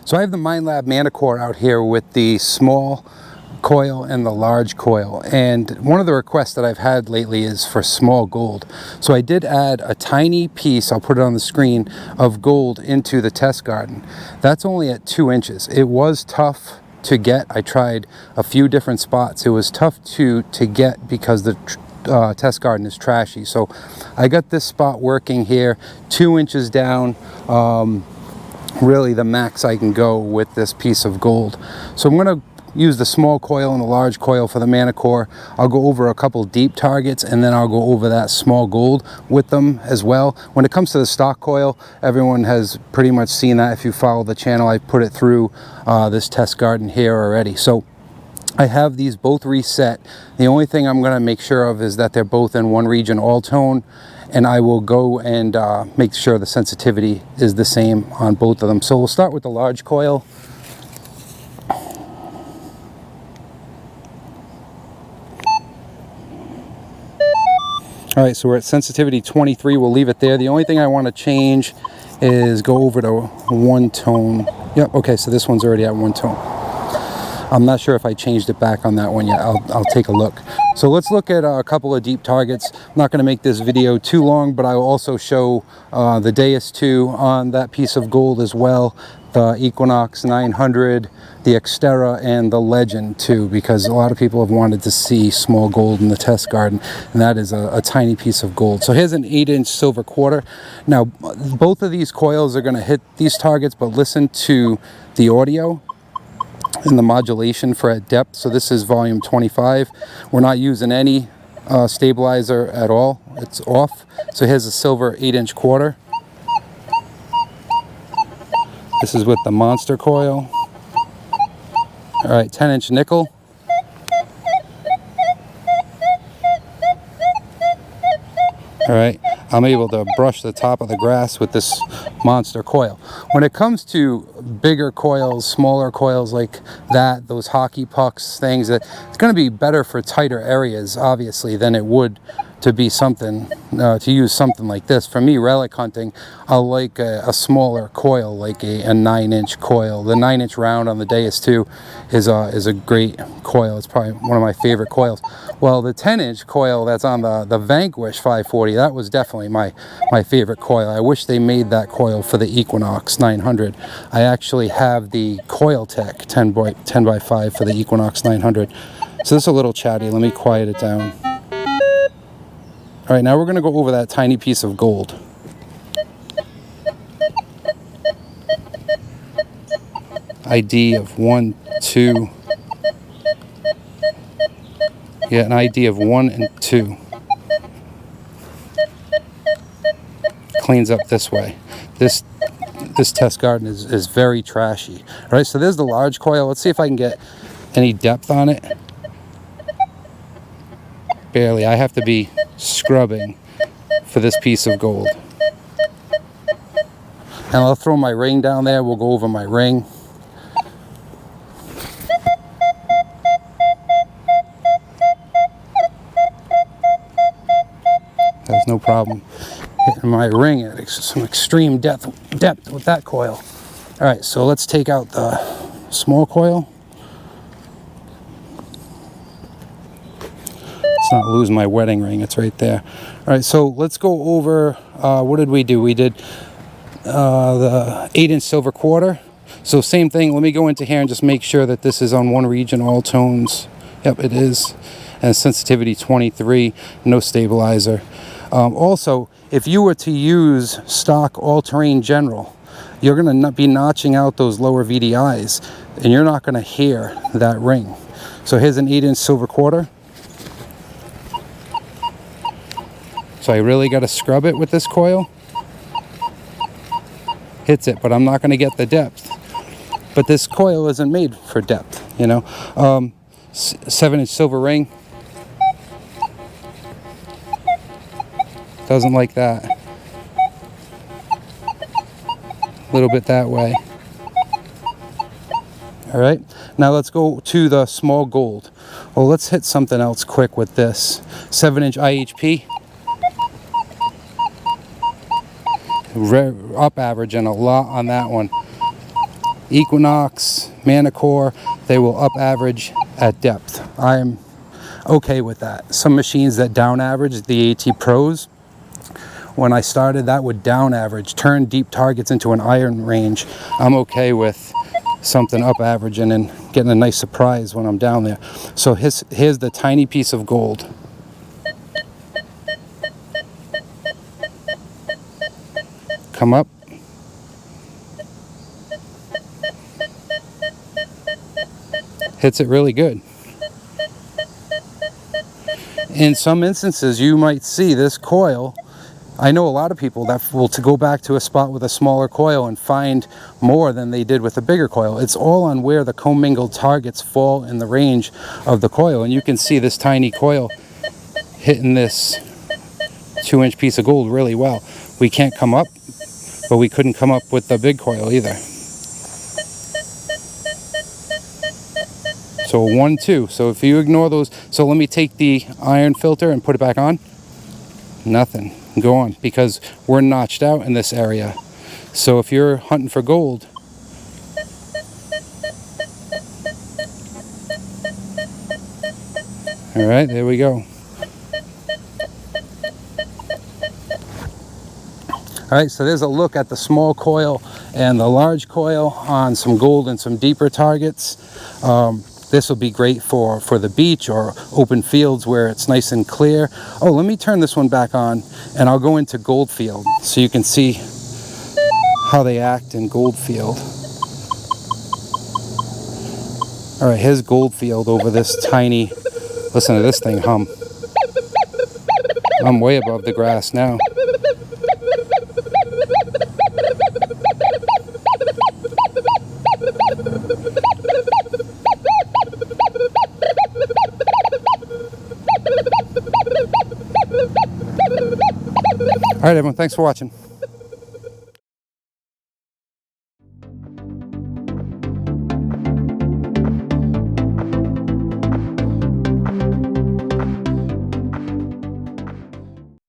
So I have the Minelab Manticore out here with the small coil and the large coil, and one of the requests that I've had lately is for small gold. So I did add a tiny piece, I'll put it on the screen, of gold into the test garden. That's only at 2 inches. It was tough to get. I tried a few different spots. It was tough to get because the test garden is trashy. So I got this spot working here, 2 inches down, really the max I can go with this piece of gold. So I'm going to use the small coil and the large coil for the Manticore. I'll go over a couple deep targets, and then I'll go over that small gold with them as well. When it comes to the stock coil, everyone has pretty much seen that. If you follow the channel, I put it through this test garden here already. So I have these both reset. The only thing I'm going to make sure of is that they're both in one region all tone, and I will go and make sure the sensitivity is the same on both of them. So we'll start with the large coil. All right, so we're at sensitivity 23. We'll leave it there. The only thing I want to change is go over to one tone. Yep, okay, so this one's already at one tone. I'm not sure if I changed it back on that one yet. I'll take a look. So let's look at a couple of deep targets. I'm not going to make this video too long, but I will also show the Deus 2 on that piece of gold as well, the Equinox 900, the Xterra, and the Legend 2, because a lot of people have wanted to see small gold in the test garden, and that is a tiny piece of gold. So here's an 8-inch silver quarter. Now, both of these coils are going to hit these targets, but listen to the audio and the modulation for at depth. So this is volume 25. We're not using any stabilizer at all. It's off. So here's a silver 8-inch quarter. This is with the monster coil. All right, 10-inch nickel. All right, I'm able to brush the top of the grass with this monster coil. When it comes to bigger coils, smaller coils like that, those hockey pucks, things, that it's going to be better for tighter areas, obviously, than it would to be something, to use something like this. For me, relic hunting, I like a smaller coil, like a 9-inch coil. The 9-inch round on the Deus 2 is a great coil. It's probably one of my favorite coils. Well, the 10-inch coil that's on the Vanquish 540, that was definitely my favorite coil. I wish they made that coil for the Equinox 900. I actually have the Coil Tech 10 by 5 for the Equinox 900. So this is a little chatty. Let me quiet it down. All right, now we're going to go over that tiny piece of gold. ID of 1, 2. Yeah, an ID of 1 and 2. Cleans up this way. This test garden is very trashy. All right, so there's the large coil. Let's see if I can get any depth on it. Barely. I have to be scrubbing for this piece of gold. And I'll throw my ring down there. We'll go over my ring. There's no problem hitting my ring at some extreme depth with that coil. All right, so let's take out the small coil. Not lose my wedding ring, it's right there. All right, so let's go over what did we do? We did the 8-inch silver quarter. So same thing. Let me go into here and just make sure that this is on one region, all tones. Yep, it is. And sensitivity 23, no stabilizer. Also, if you were to use stock all-terrain general, you're going to be notching out those lower VDIs, and you're not going to hear that ring. So here's an 8-inch silver quarter. So I really got to scrub it with this coil. Hits it, but I'm not going to get the depth. But this coil isn't made for depth, you know. 7-inch silver ring. Doesn't like that. A little bit that way. All right, now let's go to the small gold. Well, let's hit something else quick with this. 7-inch IHP. Up averaging a lot on that one. Equinox, Manticore, they will up average at depth. I'm okay with that. Some machines that down average, the AT Pros, when I started, that would down average, turn deep targets into an iron range. I'm okay with something up averaging and getting a nice surprise when I'm down there. So here's the tiny piece of gold. Come up. Hits it really good. In some instances, you might see this coil. I know a lot of people that will to go back to a spot with a smaller coil and find more than they did with a bigger coil. It's all on where the commingled targets fall in the range of the coil. And you can see this tiny coil hitting this 2-inch piece of gold really well. We can't come up, but we couldn't come up with the big coil either. So 1, 2. So if you ignore those, so let me take the iron filter and put it back on. Nothing. Go on, because we're notched out in this area. So if you're hunting for gold, all right, there we go. All right, so there's a look at the small coil and the large coil on some gold and some deeper targets. This will be great for the beach or open fields where it's nice and clear. Oh, let me turn this one back on and I'll go into gold field so you can see how they act in gold field. All right, here's gold field over this tiny, listen to this thing hum. I'm way above the grass now. All right, everyone, thanks for watching.